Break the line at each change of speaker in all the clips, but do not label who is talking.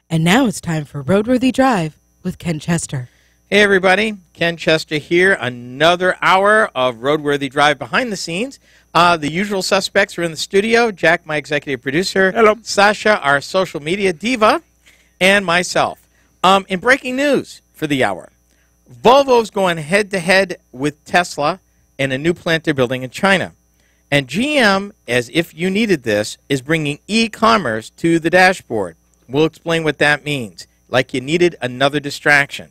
And now it's time for RoadWorthy Drive with Ken Chester.
Hey everybody, Ken Chester here. Another hour of RoadWorthy Drive behind the scenes. The usual suspects are in the studio. Jack, my executive producer.
Hello.
Sasha, our social media diva, and myself. In breaking news for the hour, Volvo's going head-to-head with Tesla in a new plant they're building in China. And GM, as if you needed this, is bringing e-commerce to the dashboard. We'll explain what that means, like you needed another distraction.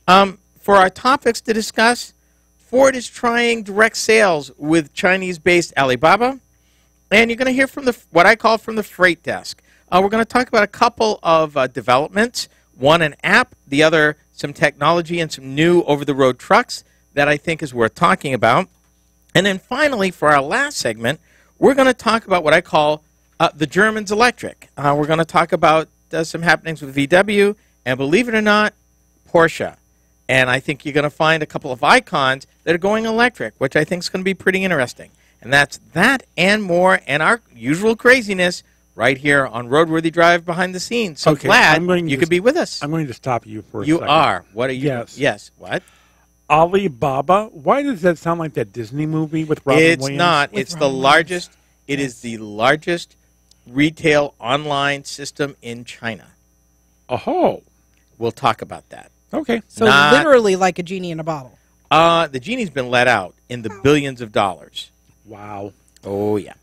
For our topics to discuss, Ford is trying direct sales with Chinese-based Alibaba, and you're going to hear from what I call from the freight desk. We're going to talk about a couple of developments, one an app, the other some technology and some new over-the-road trucks that I think is worth talking about. And then finally, for our last segment, we're going to talk about what I call the Germans electric. We're going to talk about some happenings with VW, and believe it or not, Porsche. And I think you're going to find a couple of icons that are going electric, which I think is going to be pretty interesting. And that's that and more, and our usual craziness right here on RoadWorthy Drive behind the scenes. So glad you could be with us.
I'm going to stop you for a
You
second.
are. What are you?
Yes.
Yes. What?
Alibaba. Why does that sound like that Disney movie with Robin Williams?
It's not. It's the largest. It is the largest retail online system in China.
Oh.
We'll talk about that.
Okay.
So literally like a genie in a bottle.
The genie's been let out in the billions of dollars.
Wow.
Oh, yeah.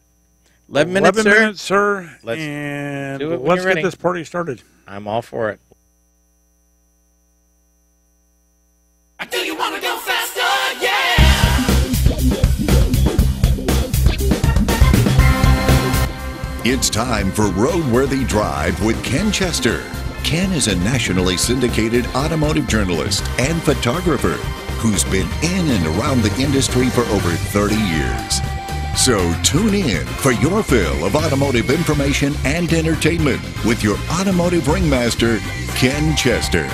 11 minutes, sir.
11 minutes, sir.
Let's
and
do it when
let's
you're
get
ready.
this party started.
I'm all for it.
Do you want to go faster? Yeah!
It's time for RoadWorthy Drive with Ken Chester. Ken is a nationally syndicated automotive journalist and photographer who's been in and around the industry for over 30 years. So tune in for your fill of automotive information and entertainment with your automotive ringmaster, Ken Chester.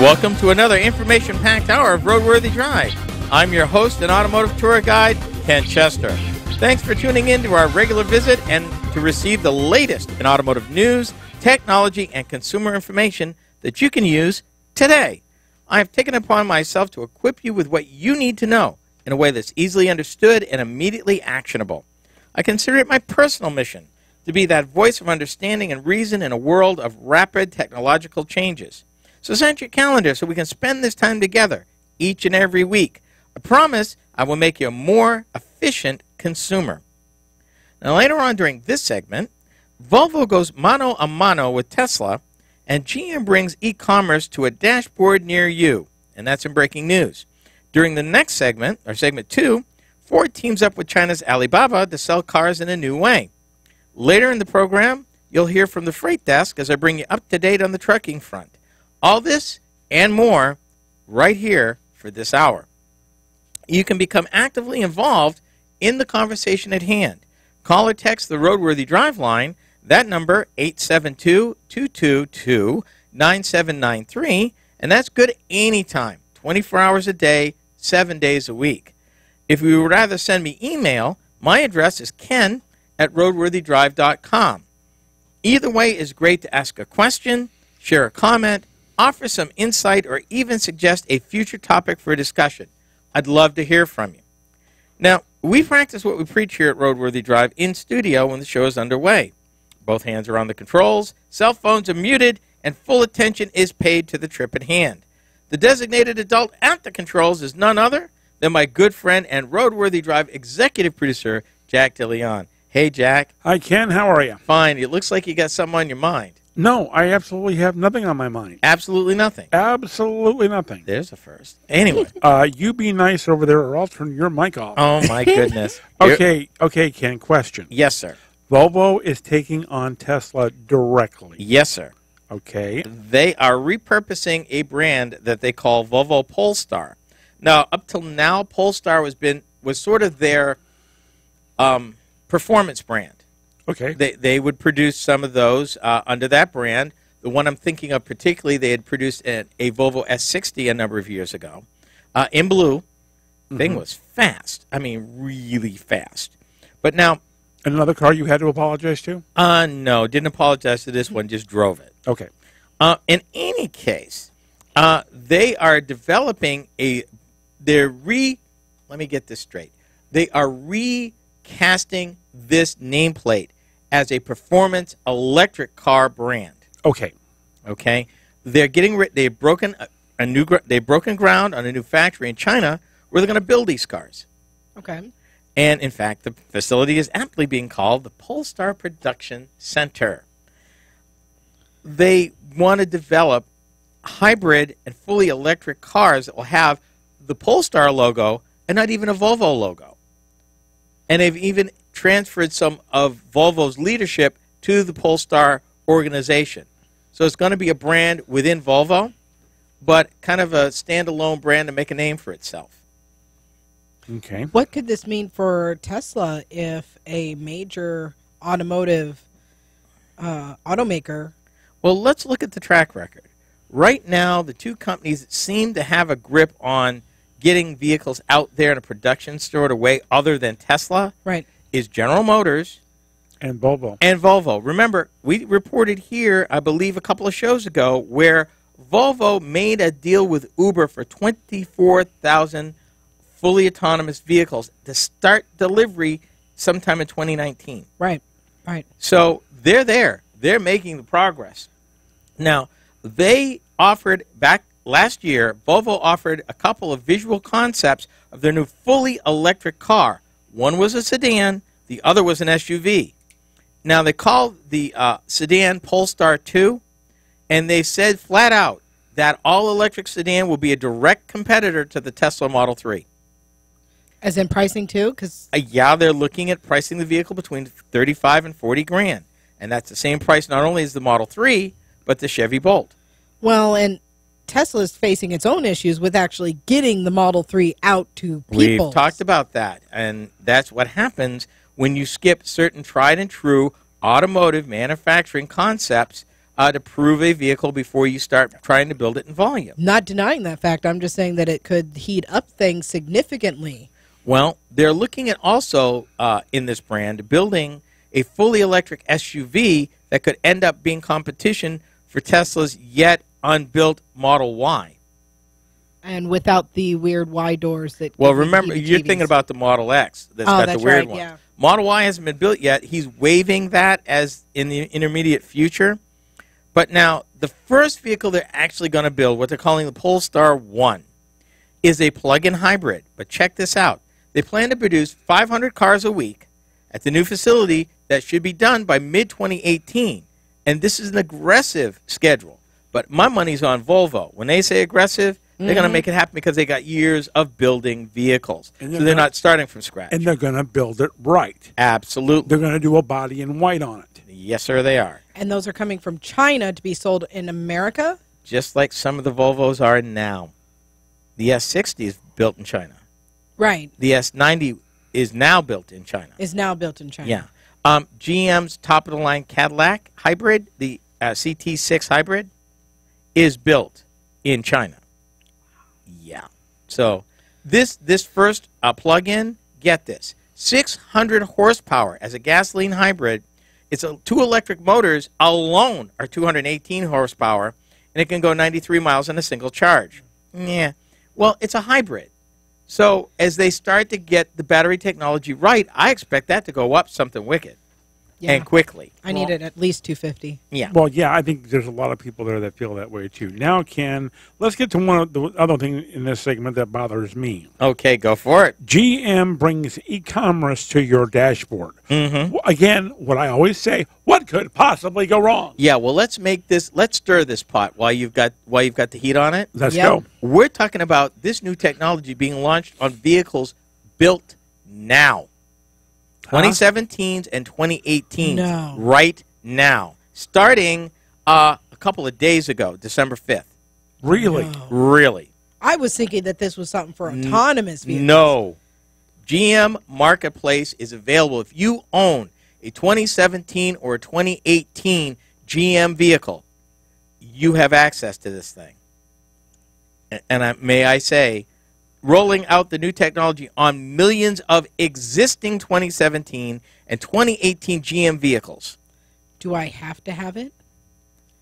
Welcome to another information-packed hour of RoadWorthy Drive. I'm your host and automotive tour guide, Ken Chester. Thanks for tuning in to our regular visit and to receive the latest in automotive news, technology, and consumer information that you can use today. I have taken upon myself to equip you with what you need to know in a way that's easily understood and immediately actionable. I consider it my personal mission to be that voice of understanding and reason in a world of rapid technological changes. So set your calendar so we can spend this time together each and every week. I promise I will make you a more efficient consumer. Now later on during this segment, Volvo goes mano a mano with Tesla, and GM brings e-commerce to a dashboard near you. And that's in breaking news. During the next segment, or segment 2, Ford teams up with China's Alibaba to sell cars in a new way. Later in the program, you'll hear from the freight desk as I bring you up to date on the trucking front. All this and more right here for this hour. You can become actively involved in the conversation at hand. Call or text the RoadWorthy Drive line, that number 872-222-9793, and that's good anytime, 24 hours a day, 7 days a week. If you would rather send me email, my address is ken@roadworthydrive.com. Either way is great to ask a question, share a comment, offer some insight, or even suggest a future topic for a discussion. I'd love to hear from you. Now, we practice what we preach here at RoadWorthy Drive in studio when the show is underway. Both hands are on the controls, cell phones are muted, and full attention is paid to the trip at hand. The designated adult at the controls is none other than my good friend and RoadWorthy Drive executive producer, Jack DeLeon. Hey, Jack.
Hi, Ken. How are you?
Fine. It looks like you got something on your mind.
No, I absolutely have nothing on my mind.
Absolutely nothing.
Absolutely nothing.
There's a first. Anyway.
You be nice over there, or I'll turn your mic off.
Oh, my goodness.
Okay, Ken, question.
Yes, sir.
Volvo is taking on Tesla directly.
Yes, sir.
Okay.
They are repurposing a brand that they call Volvo Polestar. Now, up till now, Polestar was sort of their performance brand.
Okay.
They would produce some of those under that brand. The one I'm thinking of particularly, they had produced a Volvo S60 a number of years ago in blue. Thing was fast. I mean, really fast. But now,
Another car you had to apologize to?
No, didn't apologize to this one, just drove it.
Okay.
In any case, they are developing let me get this straight. They are recasting this nameplate as a performance electric car brand.
Okay.
Okay? They've broken ground on a new factory in China where they're going to build these cars.
Okay.
And, in fact, the facility is aptly being called the Polestar Production Center. They want to develop hybrid and fully electric cars that will have the Polestar logo and not even a Volvo logo. And they've even transferred some of Volvo's leadership to the Polestar organization. So it's going to be a brand within Volvo, but kind of a standalone brand to make a name for itself.
Okay.
What could this mean for Tesla if a major automotive automaker?
Well, let's look at the track record. Right now, the two companies that seem to have a grip on getting vehicles out there in a production stored away other than Tesla is General Motors
and Volvo.
Remember, we reported here, I believe, a couple of shows ago where Volvo made a deal with Uber for 24,000 fully autonomous vehicles to start delivery sometime in 2019.
Right.
So they're there. They're making the progress. Now, they offered back last year, Volvo offered a couple of visual concepts of their new fully electric car. One was a sedan, the other was an SUV. Now, they called the sedan Polestar 2, and they said flat out that all-electric sedan will be a direct competitor to the Tesla Model 3.
As in pricing too?
Yeah, they're looking at pricing the vehicle between $35 and $40,000, and that's the same price not only as the Model 3, but the Chevy Bolt.
Well, and Tesla's facing its own issues with actually getting the Model 3 out to people.
We've talked about that, and that's what happens when you skip certain tried and true automotive manufacturing concepts to prove a vehicle before you start trying to build it in volume.
Not denying that fact. I'm just saying that it could heat up things significantly.
Well, they're looking at also, in this brand, building a fully electric SUV that could end up being competition for Tesla's yet unbuilt Model Y.
And without the weird Y doors that...
Well, remember, you're thinking about the Model X that's got the weird one.
Yeah.
Model Y hasn't been built yet. He's waiving that as in the intermediate future. But now, the first vehicle they're actually going to build, what they're calling the Polestar 1, is a plug-in hybrid. But check this out. They plan to produce 500 cars a week at the new facility that should be done by mid-2018. And this is an aggressive schedule. But my money's on Volvo. When they say aggressive, they're going to make it happen because they got years of building vehicles. So they're not starting from scratch.
And they're going to build it right.
Absolutely.
They're going to do a body in white on it.
Yes, sir, they are.
And those are coming from China to be sold in America?
Just like some of the Volvos are now. The S60 is built in China.
Right.
The S90 is now built in China.
Is now built in China.
Yeah. GM's top-of-the-line Cadillac hybrid, the CT6 hybrid, is built in China. Yeah. So this first plug-in, get this, 600 horsepower as a gasoline hybrid. It's two electric motors alone are 218 horsepower, and it can go 93 miles on a single charge. Yeah. Well, it's a hybrid. So as they start to get the battery technology right, I expect that to go up something wicked and quickly.
I need it at least 250.
Yeah.
Well, yeah, I think there's a lot of people there that feel that way too. Now, Ken, let's get to one of the other things in this segment that bothers me.
Okay, go for it.
GM brings e-commerce to your dashboard.
Mm-hmm.
Again, what I always say, what could possibly go wrong?
Yeah, well, let's stir this pot while you've got the heat on it.
Let's go.
We're talking about this new technology being launched on vehicles built now. 2017s and 2018s right now, starting a couple of days ago, December 5th.
Really?
No.
Really.
I was thinking that this was something for autonomous vehicles.
No. GM Marketplace is available. If you own a 2017 or a 2018 GM vehicle, you have access to this thing. And may I say, rolling out the new technology on millions of existing 2017 and 2018 GM vehicles.
Do I have to have it?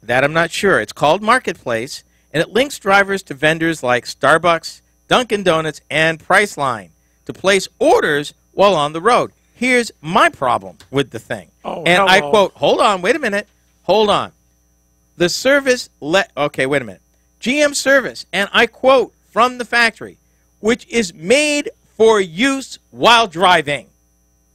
That I'm not sure. It's called Marketplace, and it links drivers to vendors like Starbucks, Dunkin' Donuts, and Priceline to place orders while on the road. Here's my problem with the thing.
Hello.
I quote, hold on, wait a minute, hold on. The service, okay, wait a minute. GM service, and I quote from the factory, which is made for use while driving,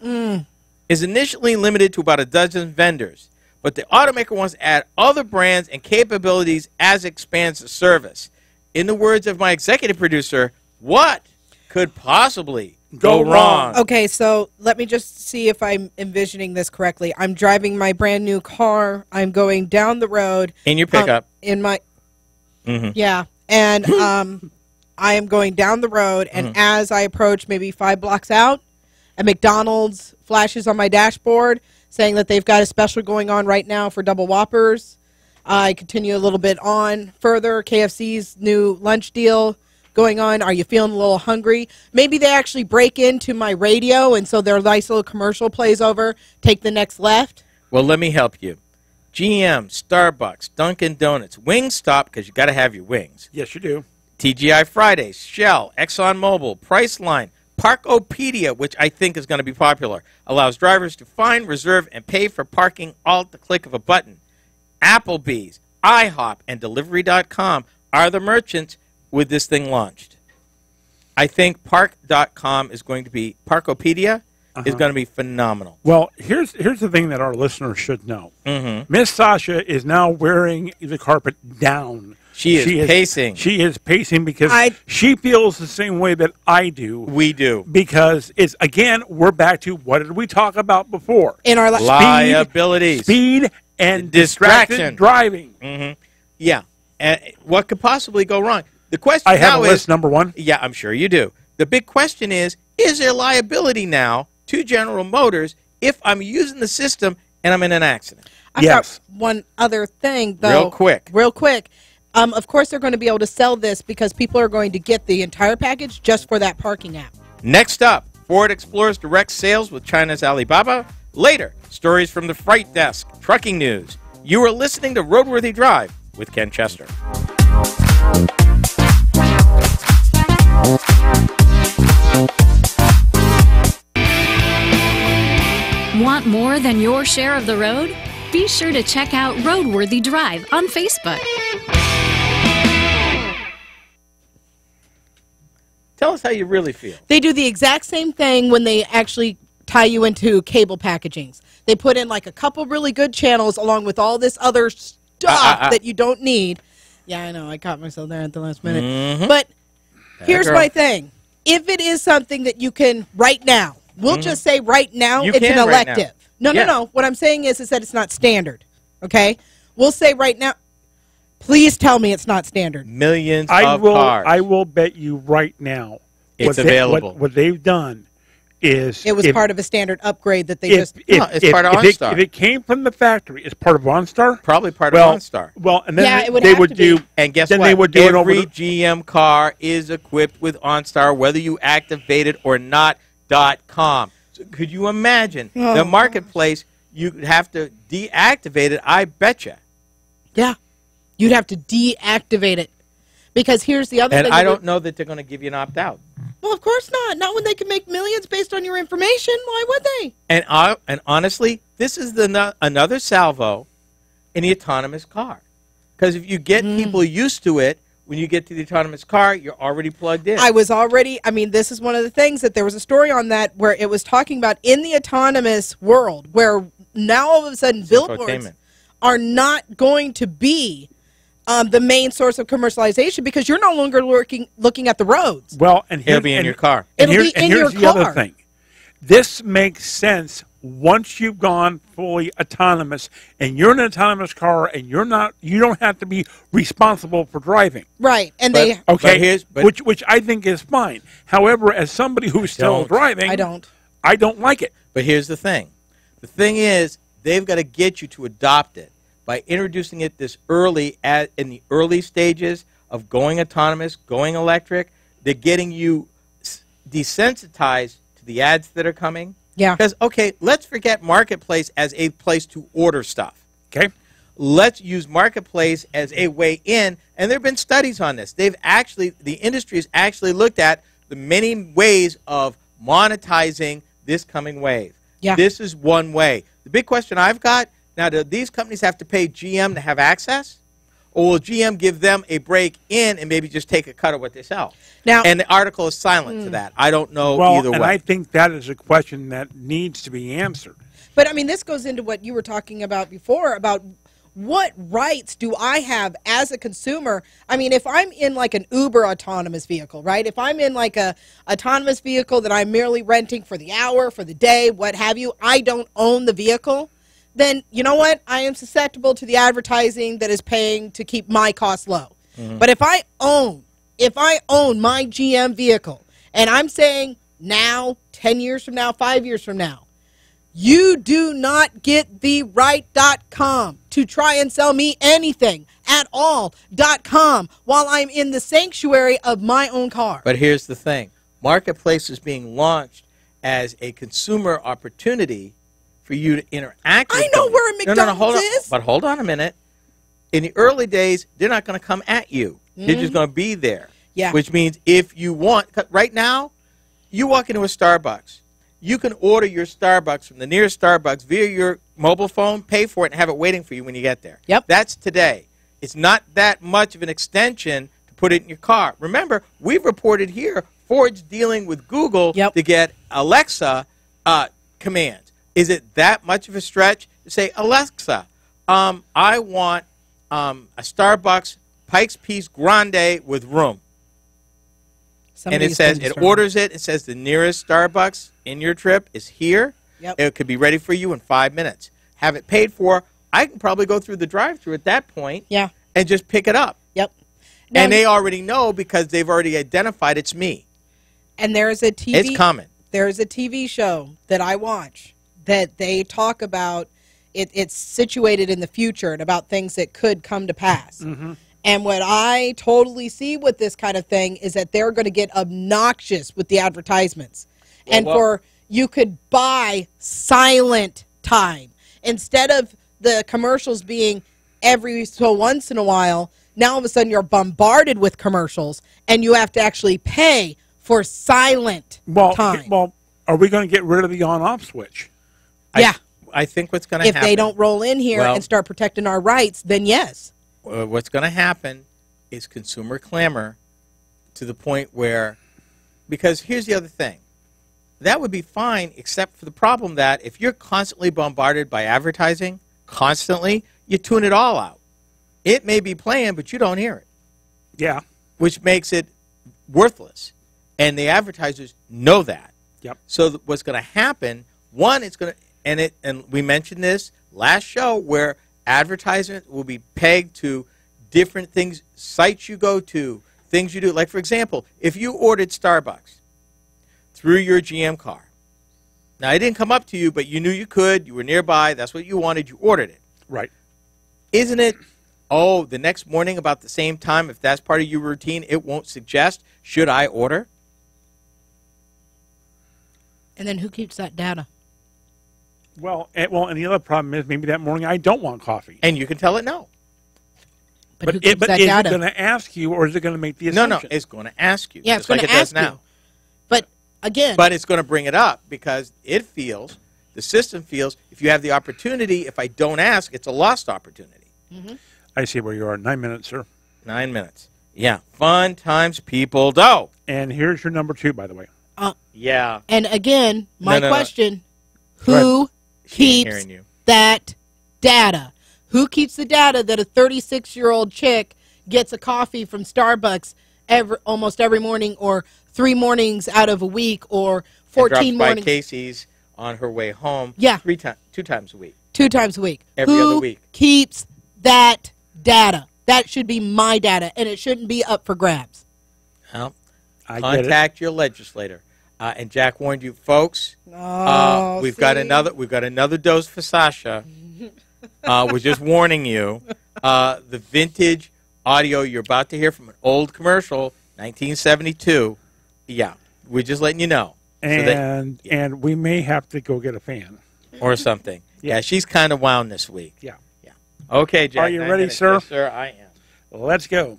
is initially limited to about a dozen vendors. But the automaker wants to add other brands and capabilities as it expands the service. In the words of my executive producer, what could possibly go wrong?
Okay, so let me just see if I'm envisioning this correctly. I'm driving my brand new car. I'm going down the road.
In your pickup.
In my... Yeah. And I am going down the road, and as I approach maybe 5 blocks out, a McDonald's flashes on my dashboard saying that they've got a special going on right now for double Whoppers. I continue a little bit on further. KFC's new lunch deal going on. Are you feeling a little hungry? Maybe they actually break into my radio, and so their nice little commercial plays over. Take the next left.
Well, let me help you. GM, Starbucks, Dunkin' Donuts, Wingstop, because you got to have your wings.
Yes, you do.
TGI Fridays, Shell, ExxonMobil, Priceline, Parkopedia, which I think is going to be popular, allows drivers to find, reserve, and pay for parking all at the click of a button. Applebee's, IHOP, and Delivery.com are the merchants with this thing launched. I think Park.com is going to be, Parkopedia is going to be phenomenal.
Well, here's the thing that our listeners should know. Miss Sasha is now wearing the carpet down.
She is pacing.
She is pacing because she feels the same way that I do.
We do.
Because it's, again, we're back to what did we talk about before?
In our
liabilities.
Speed and distracted driving.
Yeah. And what could possibly go wrong? The question
I have
now
a list, number one.
Yeah, I'm sure you do. The big question is there liability now to General Motors if I'm using the system and I'm in an accident?
I've got one other thing, though. Real quick. Of course, they're going to be able to sell this because people are going to get the entire package just for that parking app.
Next up, Ford explores direct sales with China's Alibaba. Later, stories from the freight desk, trucking news. You are listening to RoadWorthy Drive with Ken Chester.
Want more than your share of the road? Be sure to check out RoadWorthy Drive on Facebook.
Tell us how you really feel.
They do the exact same thing when they actually tie you into cable packagings. They put in like a couple really good channels along with all this other stuff that you don't need. Yeah, I know. I caught myself there at the last minute. But here's my thing. If it is something that you can right now, we'll just say right now it's an elective. No. What I'm saying is that it's not standard. Okay? We'll say right now. Please tell me it's not standard.
Millions of cars.
I will bet you right now.
It's available.
What they've done is...
It was part of a standard upgrade that they just...
it's part of OnStar.
If it came from the factory, it's part of OnStar?
Probably part of OnStar.
Well, and then
it would
they
have
would
to
do...
be.
And guess
then
what?
They would do
Every GM car is equipped with OnStar, whether you activate it or not, .com. So could you imagine the marketplace, you'd have to deactivate it, I betcha.
Yeah. You'd have to deactivate it. Because here's the other thing.
And I don't know that they're going to give you an opt-out.
Well, of course not. Not when they can make millions based on your information. Why would they?
And honestly, this is another salvo in the autonomous car. Because if you get people used to it, when you get to the autonomous car, you're already plugged in.
This is one of the things that there was a story on that where it was talking about in the autonomous world where now all of a sudden billboards are not going to be the main source of commercialization because you're no longer looking at the roads.
Well, and
it'll be in your car.
Here's the other thing. This makes sense once you've gone fully autonomous and you're in an autonomous car and you don't have to be responsible for driving.
Right. And
which I think is fine. However, as somebody who's still driving, I don't like it.
But here's the thing. The thing is, they've got to get you to adopt it by introducing it this early in the early stages of going autonomous, going electric. They're getting you desensitized to the ads that are coming.
Yeah.
Because, okay, let's forget Marketplace as a place to order stuff.
Okay.
Let's use Marketplace as a way in, and there have been studies on this. The industry has actually looked at the many ways of monetizing this coming wave.
Yeah.
This is one way. The big question I've got, now, do these companies have to pay GM to have access? Or will GM give them a break in and maybe just take a cut of what they sell?
Now,
and the article is silent to that. I don't know either way.
And I think that is a question that needs to be answered.
But, I mean, this goes into what you were talking about before, about what rights do I have as a consumer? I mean, if I'm in like an Uber autonomous vehicle, right? If I'm in like a autonomous vehicle that I'm merely renting for the hour, for the day, what have you, I don't own the vehicle, then you know what? I am susceptible to the advertising that is paying to keep my costs low. But if I own my GM vehicle, and I'm saying now, 10 years from now, 5 years from now, you do not get the right.com to try and sell me anything at all.com while I'm in the sanctuary of my own car.
But here's the thing. Marketplace is being launched as a consumer opportunity for you to interact with
I know
them.
where a McDonald's
hold on.
is.
But hold on a minute. In the early days, they're not going to come at you. They're just going to be there.
Yeah.
Which means if you want, right now, you walk into a Starbucks. You can order your Starbucks from the nearest Starbucks via your mobile phone, pay for it, and have it waiting for you when you get there.
Yep.
That's today. It's not that much of an extension to put it in your car. Remember, we've reported here Ford's dealing with Google to get Alexa commands. Is it that much of a stretch to say, Alexa, I want a Starbucks Pike's Peak Grande with room? And it says, it orders it. It says the nearest Starbucks in your trip is here.
Yep.
It could be ready for you in 5 minutes. Have it paid for. I can probably go through the drive-thru at that point and just pick it up.
Yep. Now,
And they already know because they've already identified it's me.
And there's a TV.
It's coming.
There's a TV show that I watch that they talk about. It's situated in the future and about things that could come to pass. And what I totally see with this kind of thing is that they're going to get obnoxious with the advertisements. You could buy silent time. Instead of the commercials being every so once in a while, now all of a sudden you're bombarded with commercials and you have to actually pay for silent time.
Well, are we going to get rid of the on-off switch?
Yeah.
I think what's going to happen.
If they don't roll in here and start protecting our rights, then yes.
What's going to happen is consumer clamor to the point where, because here's the other thing, that would be fine except for the problem that if you're constantly bombarded by advertising, constantly, you tune it all out. It may be playing, but you don't hear it.
Yeah.
Which makes it worthless. And the advertisers know that.
Yep.
So what's going to happen, one, it's going to, and we mentioned this last show, where advertisement will be pegged to different things, sites you go to, things you do. Like, for example, if you ordered Starbucks through your GM car, now it didn't come up to you, but you knew you could, you were nearby, that's what you wanted, you ordered it.
Right.
Isn't it, the next morning about the same time, if that's part of your routine, it won't suggest, should I order?
And then who keeps that data?
Well, and the other problem is maybe that morning I don't want coffee.
And you can tell it no.
But who
is
keeps that
it
data?
going to ask you, or is it going to make the assumption?
No, it's going to ask you.
Yeah, it's
just
going
like
to
it does
ask
now.
you. But again,
But it's going to bring it up because it feels, the system feels, if you have the opportunity, if I don't ask, it's a lost opportunity.
I see where you are. 9 minutes, sir.
9 minutes. Yeah. Fun times people do.
And here's your number 2, by the way.
Yeah.
and again, my
No.
question,
Go ahead.
who
She ain't
keeps
hearing you.
that data? Who keeps the data that a 36-year-old chick gets a coffee from Starbucks almost every morning, or 3 mornings out of a week, or 14
drops by
mornings?
Casey's on her way home.
Yeah.
2 times a week.
2 times a week.
Every
Who
other week.
keeps that data? That should be my data, and it shouldn't be up for grabs.
Well,
I get it.
contact your legislator. And Jack warned you, folks. We've got another dose for Sasha. We're just warning you. The vintage audio you're about to hear from an old commercial 1972. Yeah, we're just letting you know.
And and we may have to go get a fan.
Or something. Yeah, she's kind of wound this week.
Yeah.
Yeah. Okay, Jack.
Are you ready, sir?
Yes, sir, I am.
Let's go.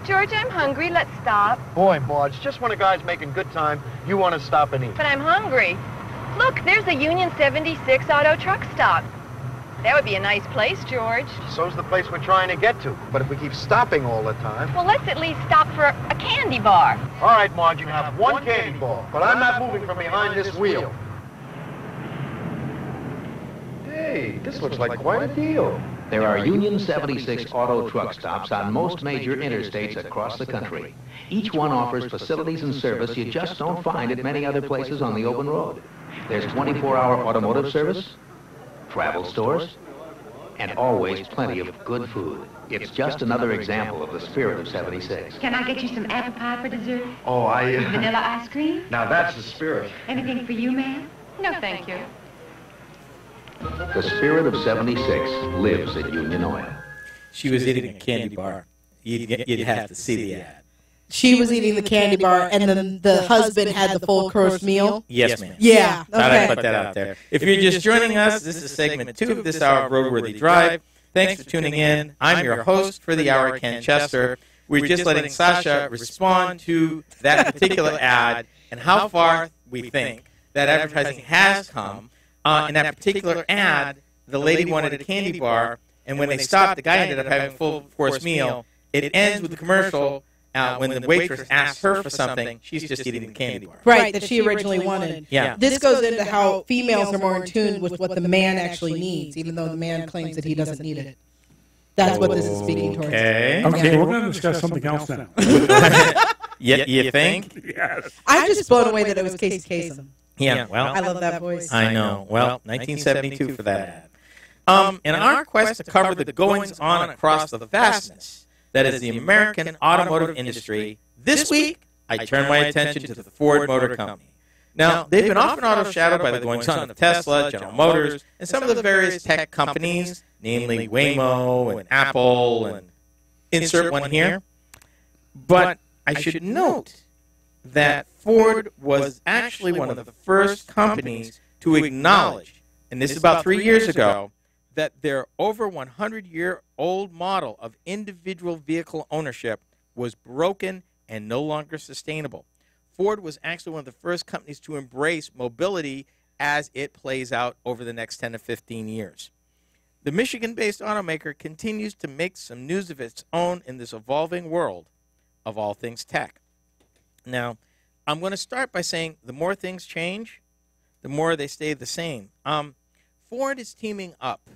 George, I'm hungry. Let's stop.
Boy, Marge, just when a guy's making good time, you want to stop and eat.
But I'm hungry. Look, there's the Union 76 auto truck stop. That would be a nice place, George.
So's the place we're trying to get to. But if we keep stopping all the time...
Well, let's at least stop for a candy bar.
All right, Marge, you can have one candy bar, but I'm not moving from behind this wheel. Hey, this looks like quite a deal.
There are Union 76 auto truck stops on most major interstates across the country. Each one offers facilities and service you just don't find at many other places on the open road. There's 24-hour automotive service, travel stores, and always plenty of good food. It's just another example of the spirit of 76.
Can I get you some apple pie for dessert?
Oh,
Vanilla ice cream?
Now that's the spirit.
Anything for you, ma'am?
No, thank you.
The spirit of 76 lives at Union Oil.
She was eating a candy bar. You'd have to see the ad.
She was eating the candy bar, and then the husband had the full course meal.
Yes, ma'am.
Yeah.
Thought I'd
Okay.
put that out there. If you're just joining us, this is segment 2 of this hour of Roadworthy Drive. Thanks for tuning in. I'm your host for the hour, Ken Chester. We're just letting Sasha respond to that particular ad and how far we think that advertising has come. In that particular ad, the lady wanted a candy bar, and when they stopped, the guy ended up having a full-course meal. It ends with the commercial when the waitress asks her for something, she's just eating the candy bar.
Right, that she originally wanted.
Yeah.
This goes into how females are more in tune with what the man actually needs, even though the man claims that he doesn't need it. That's what this is speaking towards.
Okay.
Okay, we're going to discuss something else now.
You think?
Yes.
I'm just blown away that it was Casey Kasem.
Yeah, well,
I love that voice.
I know. Well, 1972 for that ad. In our quest to cover the goings-on across the vastness that is the American automotive industry, this week I turn my attention to the Ford Motor Company. Now, they've been often overshadowed by the goings-on of Tesla, General Motors, and some of the various tech companies, namely Waymo and Apple, and insert one here. But I should note that Ford was actually one of the first companies to acknowledge, and this is about 3 years ago, that their over 100-year-old model of individual vehicle ownership was broken and no longer sustainable. Ford was actually one of the first companies to embrace mobility as it plays out over the next 10 to 15 years. The Michigan-based automaker continues to make some news of its own in this evolving world of all things tech. Now, I'm going to start by saying the more things change, the more they stay the same. Ford is teaming up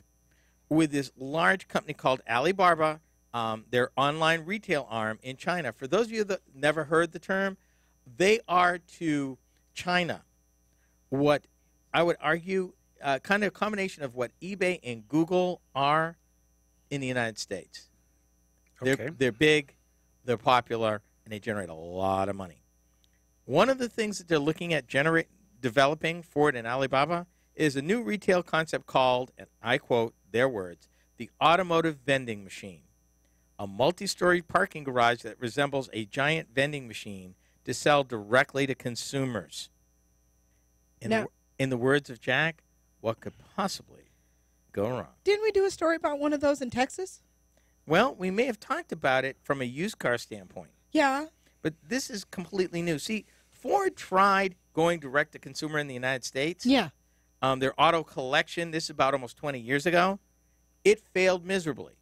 with this large company called Alibaba, their online retail arm in China. For those of you that never heard the term, they are to China what I would argue kind of a combination of what eBay and Google are in the United States.
Okay.
They're big, they're popular, and they generate a lot of money. One of the things that they're looking at developing, Ford and Alibaba, is a new retail concept called, and I quote their words, the automotive vending machine, a multi-story parking garage that resembles a giant vending machine to sell directly to consumers. In the words of Jack, what could possibly go wrong?
Didn't we do a story about one of those in Texas?
Well, we may have talked about it from a used car standpoint.
Yeah.
But this is completely new. See, Ford tried going direct to consumer in the United States.
Yeah.
Their auto collection, this is about almost 20 years ago, it failed miserably.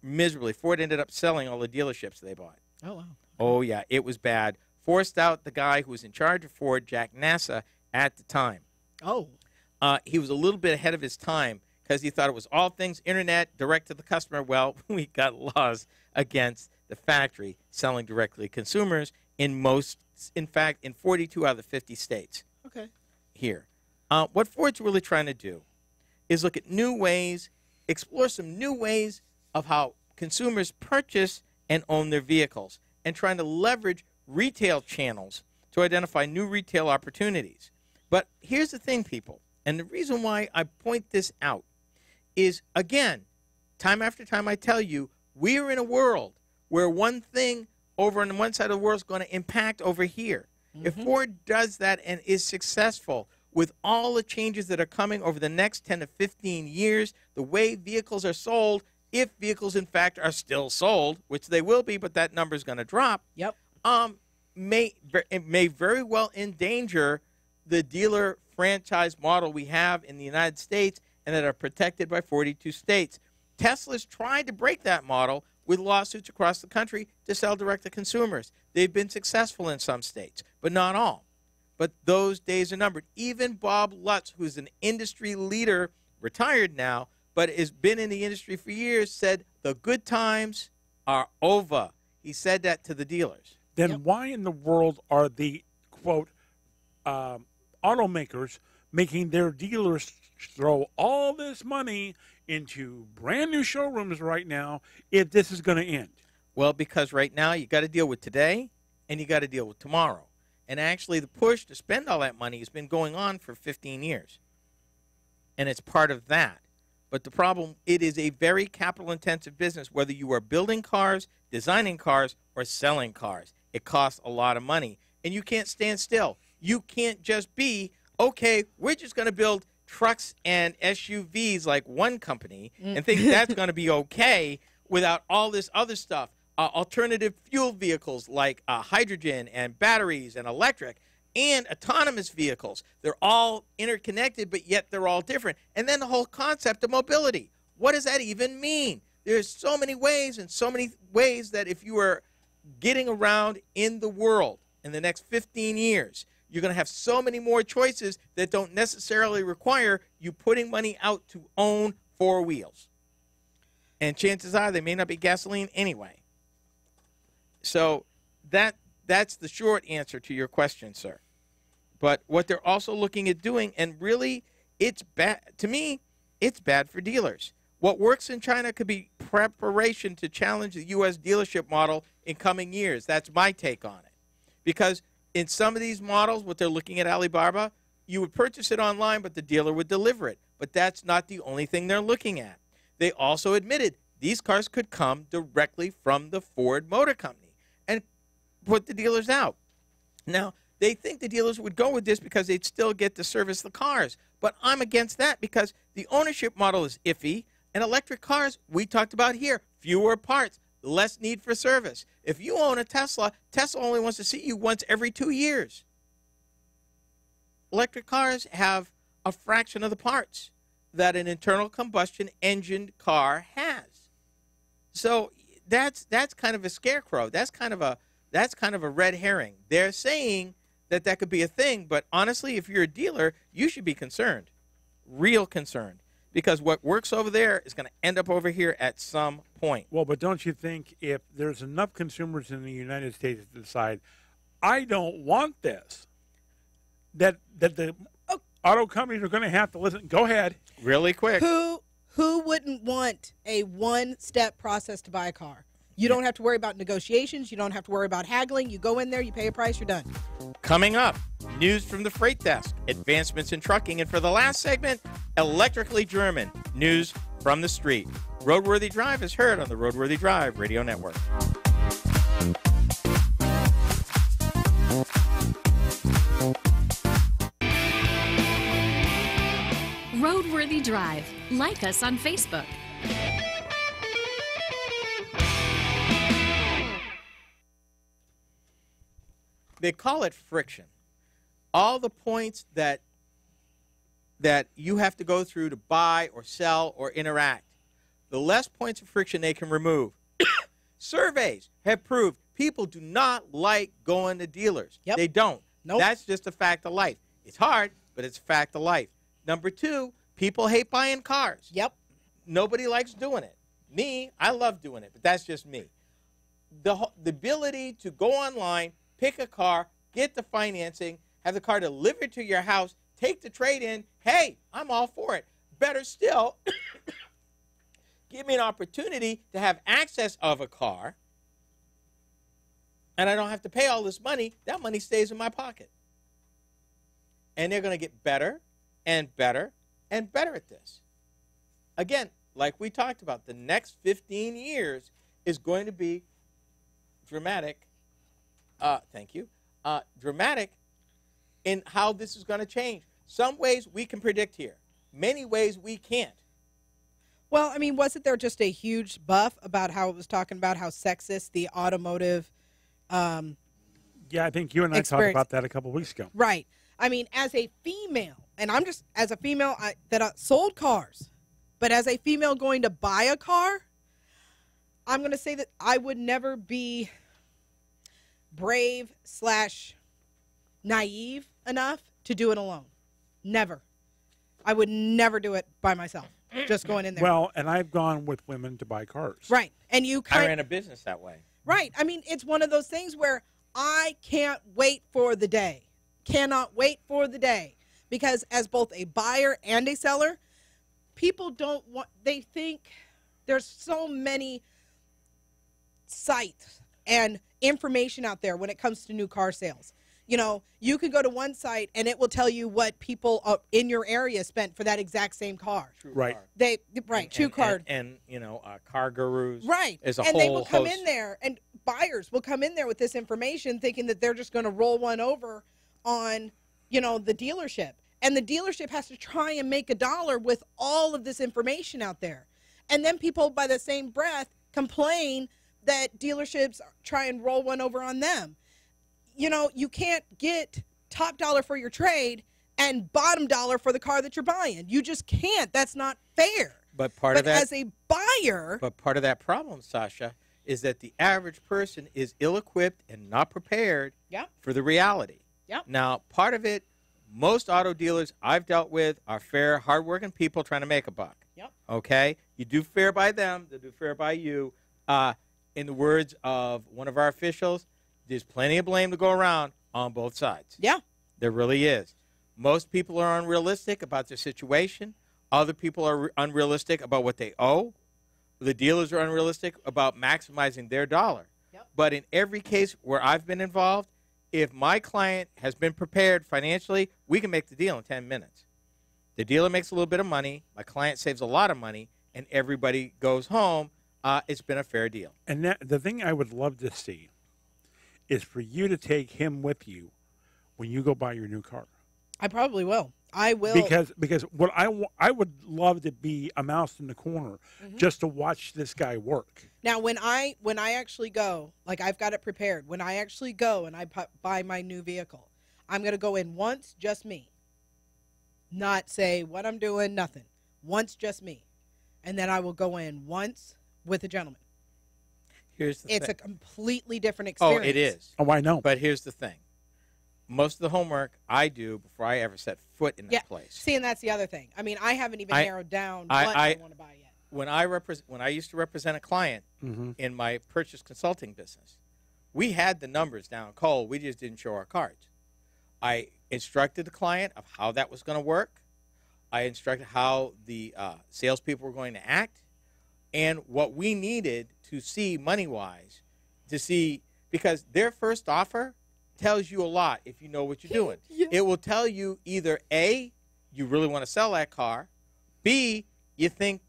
Miserably. Ford ended up selling all the dealerships they bought.
Oh, wow.
Oh, yeah, it was bad. Forced out the guy who was in charge of Ford, Jack Nassa, at the time.
Oh.
He was a little bit ahead of his time because he thought it was all things internet, direct to the customer. Well, we got laws against the factory selling directly to consumers in fact, in 42 out of the 50 states.
Okay.
Here. What Ford's really trying to do is look at new ways explore some new ways of how consumers purchase and own their vehicles, and trying to leverage retail channels to identify new retail opportunities. But here's the thing, people, and the reason why I point this out is, again, time after time I tell you, we are in a world where one thing over on one side of the world is going to impact over here. If Ford does that and is successful with all the changes that are coming over the next 10 to 15 years, the way vehicles are sold, if vehicles in fact are still sold, which they will be, but that number is going to drop,
Yep.
it may very well endanger the dealer franchise model we have in the United States and that are protected by 42 states. Tesla's tried to break that model with lawsuits across the country to sell direct to consumers. They've been successful in some states, but not all. But those days are numbered. Even Bob Lutz, who's an industry leader, retired now, but has been in the industry for years, said the good times are over. He said that to the dealers.
Then why in the world are the, quote, automakers making their dealers throw all this money into brand new showrooms right now if this is going to end?
Well, because right now you got to deal with today and you got to deal with tomorrow. And actually the push to spend all that money has been going on for 15 years. And it's part of that. But the problem, it is a very capital-intensive business, whether you are building cars, designing cars, or selling cars. It costs a lot of money. And you can't stand still. You can't just be, okay, we're just going to build trucks and SUVs like one company and think that's going to be okay without all this other stuff. Alternative fuel vehicles like hydrogen and batteries and electric and autonomous vehicles. They're all interconnected, but yet they're all different. And then the whole concept of mobility. What does that even mean? There's so many ways and so many ways that if you are getting around in the world in the next 15 years, you're going to have so many more choices that don't necessarily require you putting money out to own four wheels. And chances are they may not be gasoline anyway. So that's the short answer to your question, sir. But what they're also looking at doing, and really it's bad, to me, it's bad for dealers. What works in China could be preparation to challenge the U.S. dealership model in coming years. That's my take on it. Because in some of these models, what they're looking at Alibaba, you would purchase it online, but the dealer would deliver it. But that's not the only thing they're looking at. They also admitted these cars could come directly from the Ford Motor Company and put the dealers out. Now, they think the dealers would go with this because they'd still get to service the cars. But I'm against that because the ownership model is iffy, and electric cars, we talked about here, fewer parts, less need for service. If you own a Tesla, Tesla only wants to see you once every 2 years. Electric cars have a fraction of the parts that an internal combustion engine car has. So that's kind of a scarecrow. That's kind of a red herring. They're saying that could be a thing, but honestly, if you're a dealer, you should be concerned, real concerned, because what works over there is going to end up over here at some point.
Well, but don't you think if there's enough consumers in the United States to decide, I don't want this, that the auto companies are going to have to listen? Go ahead.
Really quick.
Who wouldn't want a one-step process to buy a car? You don't have to worry about negotiations. You don't have to worry about haggling. You go in there, you pay a price, you're done.
Coming up, news from the freight desk, advancements in trucking, and for the last segment, electrically German, news from the street. Roadworthy Drive is heard on the Roadworthy Drive Radio Network.
Roadworthy Drive. Like us on Facebook.
They call it friction. All the points that you have to go through to buy or sell or interact, the less points of friction they can remove. Surveys have proved people do not like going to dealers.
Yep.
They don't.
Nope.
That's just a fact of life. It's hard, but it's a fact of life. Number two, people hate buying cars.
Yep.
Nobody likes doing it. Me, I love doing it, but that's just me. The ability to go online, pick a car, get the financing, have the car delivered to your house, take the trade-in, hey, I'm all for it. Better still, Give me an opportunity to have access of a car, and I don't have to pay all this money. That money stays in my pocket. And they're going to get better and better and better at this. Again, like we talked about, the next 15 years is going to be dramatic. Thank you. Dramatic in how this is going to change. Some ways we can predict here. Many ways we can't.
Well, I mean, wasn't there just a huge buff about how it was talking about how sexist the automotive
yeah, I think you and I talked about that a couple weeks ago.
Right. I mean, as a female, and I'm just, as a female that sold cars, but as a female going to buy a car, I'm going to say that I would never be brave / naive enough to do it alone. Never. I would never do it by myself. Just going in there.
Well, and I've gone with women to buy cars.
Right. And
I ran a business that way.
Right. I mean, it's one of those things where I can't wait for the day. Cannot wait for the day. Because as both a buyer and a seller, people don't want, they think there's so many sites and information out there when it comes to new car sales. You know, you could go to one site and it will tell you what people in your area spent for that exact same car.
Right.
TrueCar.
And you know, Car Gurus.
Right.
Is a
and
whole
they will come
host.
in there, and buyers will come in there with this information thinking that they're just going to roll one over on, you know, the dealership. And the dealership has to try and make $1 with all of this information out there. And then people, by the same breath, complain that dealerships try and roll one over on them. You know, you can't get top dollar for your trade and bottom dollar for the car that you're buying. You just can't. That's not fair.
But part of that,
as a buyer,
but part of that problem, Sasha, is that the average person is ill-equipped and not prepared for the reality.
Yep.
Now, part of it, most auto dealers I've dealt with are fair, hardworking people trying to make a buck.
Yep.
Okay? You do fair by them, they do fair by you. In the words of one of our officials, there's plenty of blame to go around on both sides.
Yeah.
There really is. Most people are unrealistic about their situation. Other people are unrealistic about what they owe. The dealers are unrealistic about maximizing their dollar.
Yep.
But in every case where I've been involved, if my client has been prepared financially, we can make the deal in 10 minutes. The dealer makes a little bit of money, my client saves a lot of money, and everybody goes home. It's been a fair deal.
And the thing I would love to see is for you to take him with you when you go buy your new car.
I probably will. I will.
Because what I would love to be a mouse in the corner just to watch this guy work.
Now, when I actually go, like I've got it prepared, when I actually go and I buy my new vehicle, I'm going to go in once, just me. Not say what I'm doing, nothing. Once, just me. And then I will go in once with a gentleman.
Here's the thing.
It's a completely different experience.
Oh, it is.
Oh, I know.
But here's the thing. Most of the homework I do before I ever set foot in that place.
See, and that's the other thing. I mean, I haven't even narrowed down what I want to buy yet.
When I used to represent a client in my purchase consulting business, we had the numbers down cold. We just didn't show our cards. I instructed the client of how that was going to work. I instructed how the salespeople were going to act, and what we needed to see money-wise, to see, because their first offer tells you a lot if you know what you're doing. It will tell you either A, you really want to sell that car, B, you think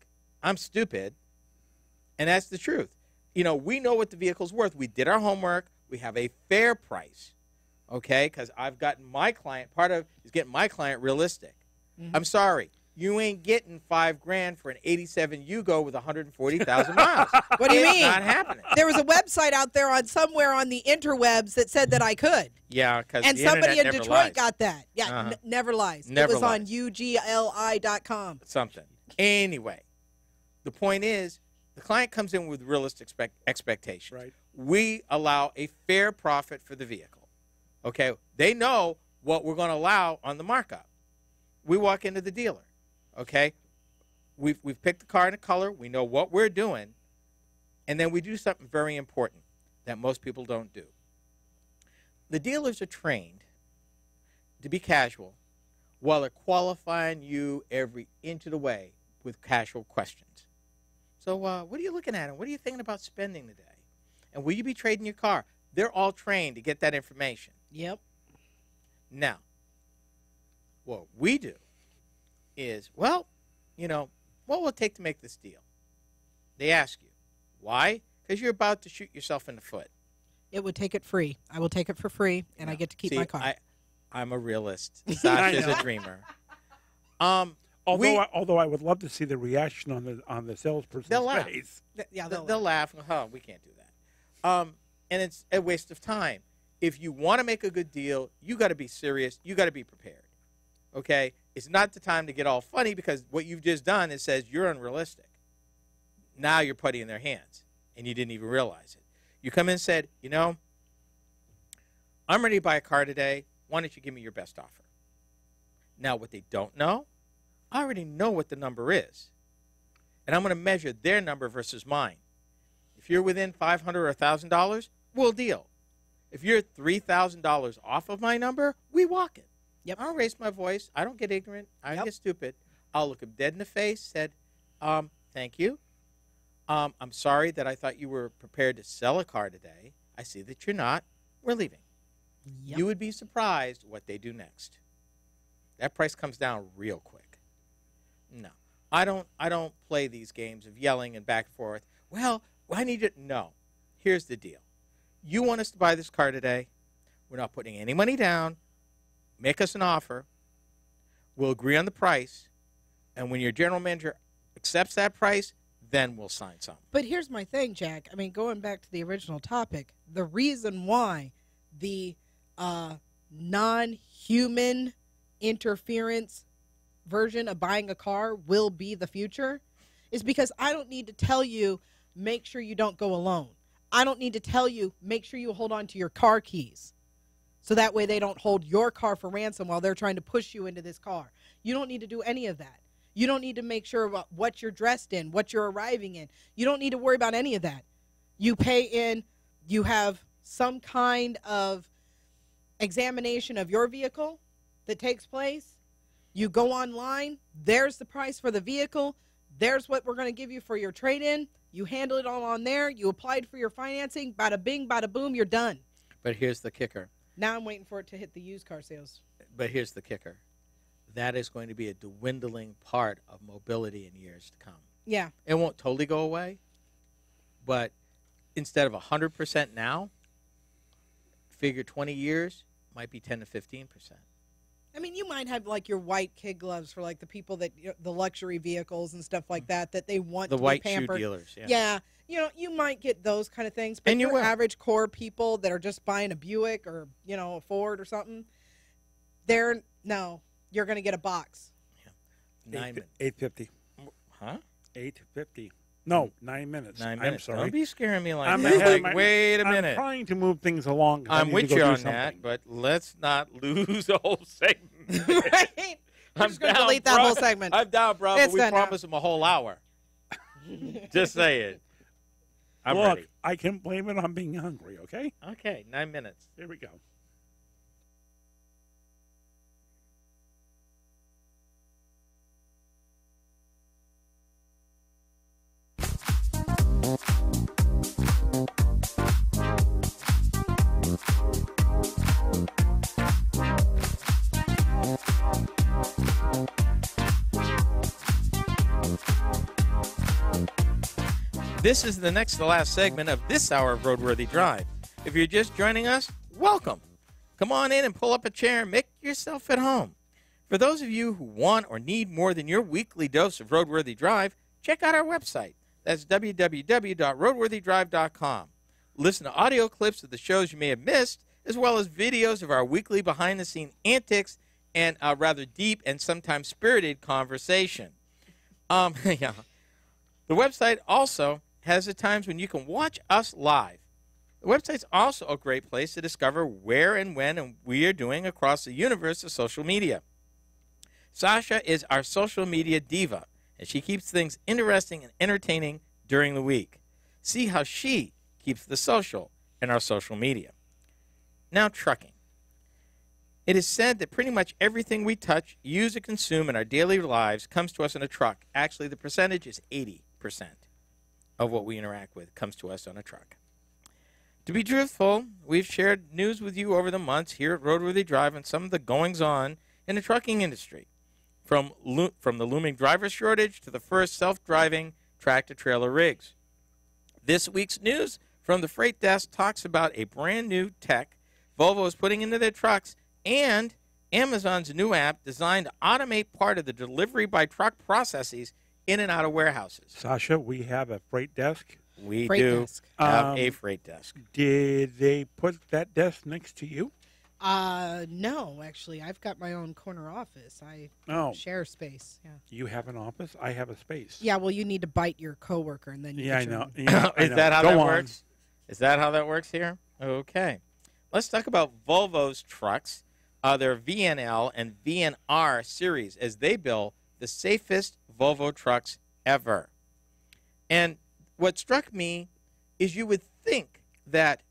I'm stupid, and that's the truth. You know, we know what the vehicle's worth. We did our homework. We have a fair price, okay, because I've gotten my client, part of is getting my client realistic. I'm sorry. You ain't getting $5,000 for an '87 Yugo with 140,000 miles.
What do you mean?
It's not happening.
There was a website out there on somewhere on the interwebs that said that I could.
Yeah, because
and somebody in Detroit
lies.
got that. Yeah, never lies.
Never
it was
lies.
on ugli.com.
Something. Anyway, the point is, the client comes in with realistic expectations.
Right.
We allow a fair profit for the vehicle. Okay, they know what we're going to allow on the markup. We walk into the dealer. Okay, we've picked the car and the color. We know what we're doing, and then we do something very important that most people don't do. The dealers are trained to be casual while they're qualifying you every inch of the way with casual questions. So what are you looking at, and what are you thinking about spending today? And will you be trading your car? They're all trained to get that information.
Yep.
Now, what we do is, well, what will it take to make this deal? They ask you. Why? Because you're about to shoot yourself in the foot.
It would take it free. I will take it for free, and I get to keep my car.
I'm a realist. Sasha's a dreamer.
Although I would love to see the reaction on the salesperson's face.
They'll laugh. Oh, we can't do that. And it's a waste of time. If you want to make a good deal, you got to be serious. You got to be prepared. Okay? It's not the time to get all funny, because what you've just done is says you're unrealistic. Now you're putting in their hands, and you didn't even realize it. You come in and said, I'm ready to buy a car today. Why don't you give me your best offer? Now, what they don't know, I already know what the number is. And I'm going to measure their number versus mine. If you're within $500 or $1,000, we'll deal. If you're $3,000 off of my number, we walk it.
Yep.
I don't raise my voice. I don't get ignorant. I don't get stupid. I'll look them dead in the face, said, thank you. I'm sorry that I thought you were prepared to sell a car today. I see that you're not. We're leaving. Yep. You would be surprised what they do next. That price comes down real quick. No. I don't play these games of yelling and back and forth. Well, I need it. No. Here's the deal. You want us to buy this car today. We're not putting any money down. Make us an offer. We'll agree on the price. And when your general manager accepts that price, then we'll sign something.
But here's my thing, Jack. I mean, going back to the original topic, the reason why the non-human interference version of buying a car will be the future is because I don't need to tell you, make sure you don't go alone. I don't need to tell you, make sure you hold on to your car keys. So that way they don't hold your car for ransom while they're trying to push you into this car. You don't need to do any of that. You don't need to make sure about what you're dressed in, what you're arriving in. You don't need to worry about any of that. You pay in, you have some kind of examination of your vehicle that takes place. You go online, there's the price for the vehicle. There's what we're going to give you for your trade-in. You handle it all on there. You applied for your financing. Bada bing, bada boom, you're done.
But here's the kicker.
Now I'm waiting for it to hit the used car sales.
But here's the kicker. That is going to be a dwindling part of mobility in years to come.
Yeah.
It won't totally go away, but instead of 100% now, figure 20 years might be 10 to 15%.
I mean, you might have like your white kid gloves for like the people that the luxury vehicles and stuff like that they want
the
to
white
be pampered.
shoe dealers.
Yeah, you might get those kind of things, but
and
your average core people that are just buying a Buick or a Ford or something, you're going to get a box.
Yeah.
$8.50.
Huh?
$8.50. No, 9 minutes.
9 minutes.
I'm sorry.
Don't be scaring me like that. Like, wait a minute.
I'm trying to move things along.
I'm with you on that, but let's not lose the whole segment.
Right? I'm just going to delete that whole segment.
I'm down, bro, but we promised
him
him a whole hour. Just say it. I'm ready.
I can blame it on being hungry, okay?
Okay, 9 minutes.
Here we go.
This is the next to last segment of this hour of RoadWorthy Drive. If you're just joining us, welcome. Come on in and pull up a chair and make yourself at home. For those of you who want or need more than your weekly dose of RoadWorthy Drive, check out our website. That's www.roadworthydrive.com. Listen to audio clips of the shows you may have missed, as well as videos of our weekly behind-the-scene antics and a rather deep and sometimes spirited conversation. Yeah. The website also has the times when you can watch us live. The website's also a great place to discover where and when and we are doing across the universe of social media. Sasha is our social media diva, and she keeps things interesting and entertaining during the week. See how she keeps the social in our social media. Now, trucking. It is said that pretty much everything we touch, use, or consume in our daily lives comes to us in a truck. Actually, the percentage is 80%. of what we interact with comes to us on a truck. To be truthful, we've shared news with you over the months here at RoadWorthy Drive on some of the goings-on in the trucking industry, from the looming driver shortage to the first self-driving tractor-trailer rigs. This week's news from the Freight Desk talks about a brand-new tech Volvo is putting into their trucks and Amazon's new app designed to automate part of the delivery by truck processes in and out of warehouses.
Sasha, we have a freight desk.
We
Freight
do
desk.
have a freight desk.
Did they put that desk next to you?
No, actually, I've got my own corner office. I share space. Yeah.
You have an office. I have a space.
Yeah. Well, you need to bite your coworker, and then you
Yeah, I
get your
know.
own.
Yeah, I
Is
know.
that how
Go
that
on.
works? Is that how that works here? Okay. Let's talk about Volvo's trucks, their VNL and VNR series, as they build the safest Volvo trucks ever. And what struck me is you would think that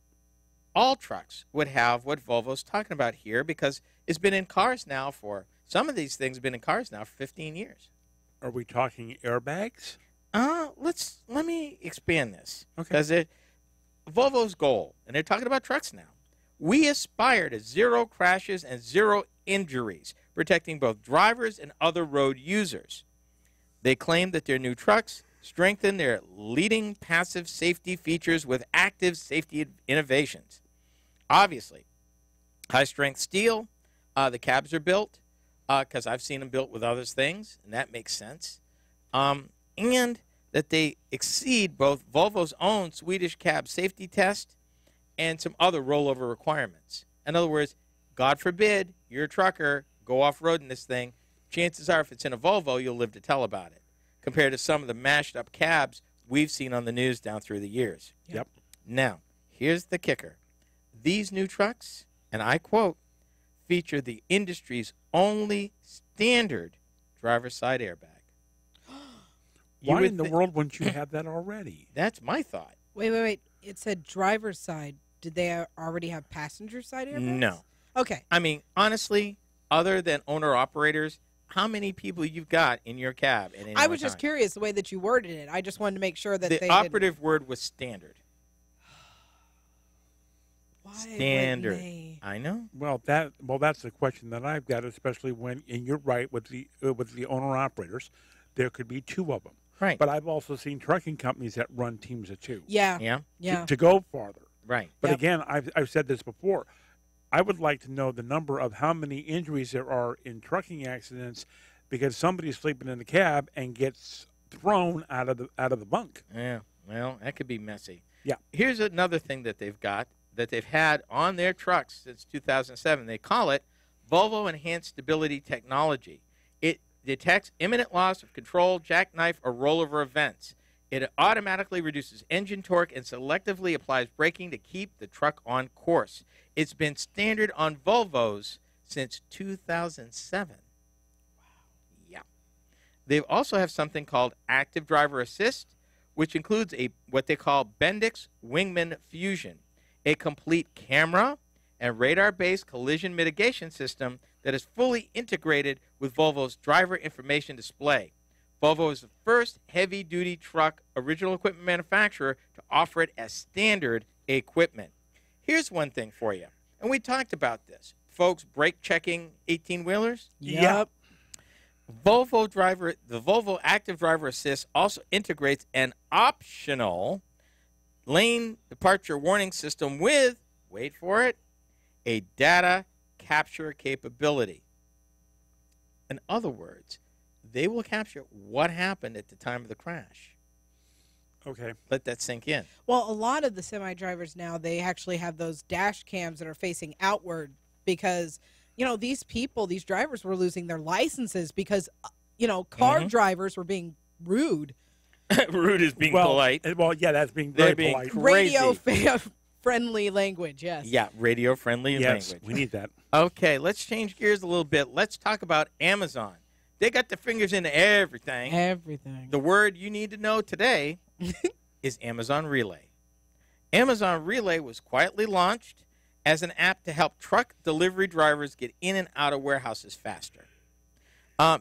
all trucks would have what Volvo's talking about here because it's been in cars now for, some of these things have been in cars now for 15 years.
Are we talking airbags?
Let me expand this.
Okay.
Because Volvo's goal, and they're talking about trucks now, we aspire to zero crashes and zero injuries, protecting both drivers and other road users. They claim that their new trucks strengthen their leading passive safety features with active safety innovations. Obviously, high-strength steel, the cabs are built, because I've seen them built with other things, and that makes sense. And that they exceed both Volvo's own Swedish cab safety test and some other rollover requirements. In other words, God forbid you're a trucker, go off-road in this thing, chances are if it's in a Volvo, you'll live to tell about it, compared to some of the mashed-up cabs we've seen on the news down through the years.
Yep.
Now, here's the kicker. These new trucks, and I quote, feature the industry's only standard driver's side airbag.
Why in the world wouldn't you have that already?
That's my thought.
Wait. It said driver's side. Did they already have passenger side airbags?
No.
Okay.
I mean, honestly, other than owner-operators, how many people you've got in your cab at any
I
one
was just
time?
curious the way that you worded it. I just wanted to make sure that
The operative word was standard.
Why
Standard.
wouldn't they?
I know.
Well, that's the question that I've got, especially when, and you're right, with the owner operators, there could be two of them.
Right.
But I've also seen trucking companies that run teams of two.
Yeah.
To go farther.
Right.
But again, I've said this before. I would like to know the number of how many injuries there are in trucking accidents because somebody's sleeping in the cab and gets thrown out of the bunk.
Yeah. Well, that could be messy.
Yeah.
Here's another thing that they've got that they've had on their trucks since 2007. They call it Volvo Enhanced Stability Technology. It detects imminent loss of control, jackknife, or rollover events. It automatically reduces engine torque and selectively applies braking to keep the truck on course. It's been standard on Volvos since 2007. Wow. Yeah. They also have something called Active Driver Assist, which includes what they call Bendix Wingman Fusion, a complete camera and radar-based collision mitigation system that is fully integrated with Volvo's driver information display. Volvo is the first heavy-duty truck original equipment manufacturer to offer it as standard equipment. Here's one thing for you, and we talked about this. Folks, brake-checking 18-wheelers?
Yep.
The Volvo Active Driver Assist also integrates an optional lane departure warning system with, wait for it, a data capture capability. In other words, they will capture what happened at the time of the crash.
Okay.
Let that sink in.
Well, a lot of the semi-drivers now, they actually have those dash cams that are facing outward because, these drivers were losing their licenses because, car drivers were being rude.
Rude is being polite.
Well, yeah, that's being very
being
polite.
Radio-friendly language, yes.
Yeah, radio-friendly
Yes,
language.
we need that.
Okay, let's change gears a little bit. Let's talk about Amazon. They got their fingers into everything.
Everything.
The word you need to know today is Amazon Relay. Amazon Relay was quietly launched as an app to help truck delivery drivers get in and out of warehouses faster.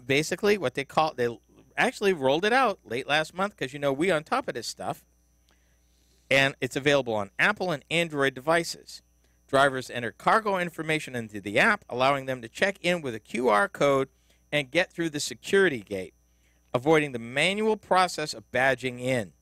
Basically, they actually rolled it out late last month because, we on top of this stuff. and it's available on Apple and Android devices. Drivers enter cargo information into the app, allowing them to check in with a QR code and get through the security gate, avoiding the manual process of badging in.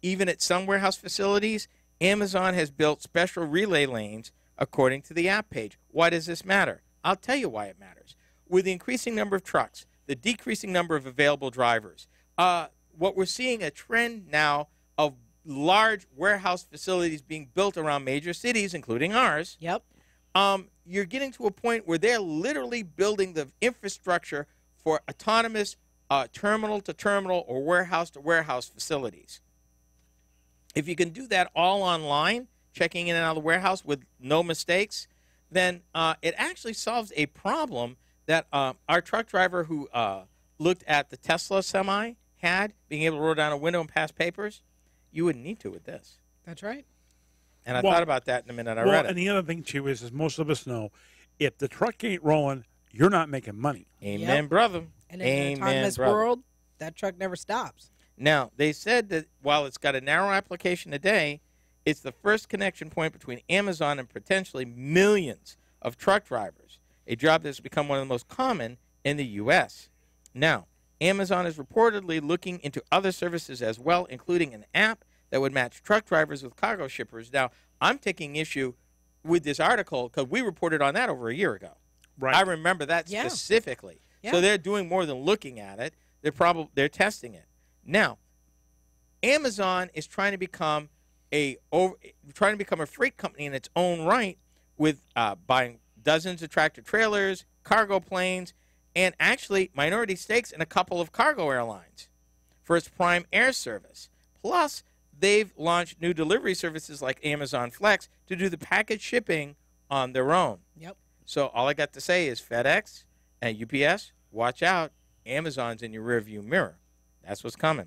Even at some warehouse facilities, Amazon has built special relay lanes according to the app page. Why does this matter? I'll tell you why it matters. With the increasing number of trucks, the decreasing number of available drivers, what we're seeing a trend now of large warehouse facilities being built around major cities, including ours.
Yep.
You're getting to a point where they're literally building the infrastructure for autonomous terminal-to-terminal or warehouse-to-warehouse facilities. If you can do that all online, checking in and out of the warehouse with no mistakes, then it actually solves a problem that our truck driver who looked at the Tesla Semi had, being able to roll down a window and pass papers. You wouldn't need to with this.
That's right.
And I thought about that in a minute I read it.
And the other thing, too, is most of us know, if the truck ain't rolling, you're not making money.
Amen, brother.
And in an autonomous world, that truck never stops.
Now, they said that while it's got a narrow application today, it's the first connection point between Amazon and potentially millions of truck drivers, a job that's become one of the most common in the U.S. Now, Amazon is reportedly looking into other services as well, including an app that would match truck drivers with cargo shippers. Now, I'm taking issue with this article because we reported on that over a year ago.
Right.
I remember that specifically.
Yeah.
So they're doing more than looking at it. They're testing it. Now, Amazon is trying to become a freight company in its own right with buying dozens of tractor trailers, cargo planes, and actually minority stakes in a couple of cargo airlines for its Prime Air service. Plus, they've launched new delivery services like Amazon Flex to do the package shipping on their own.
Yep.
So all I got to say is FedEx and UPS, watch out. Amazon's in your rearview mirror. That's what's coming.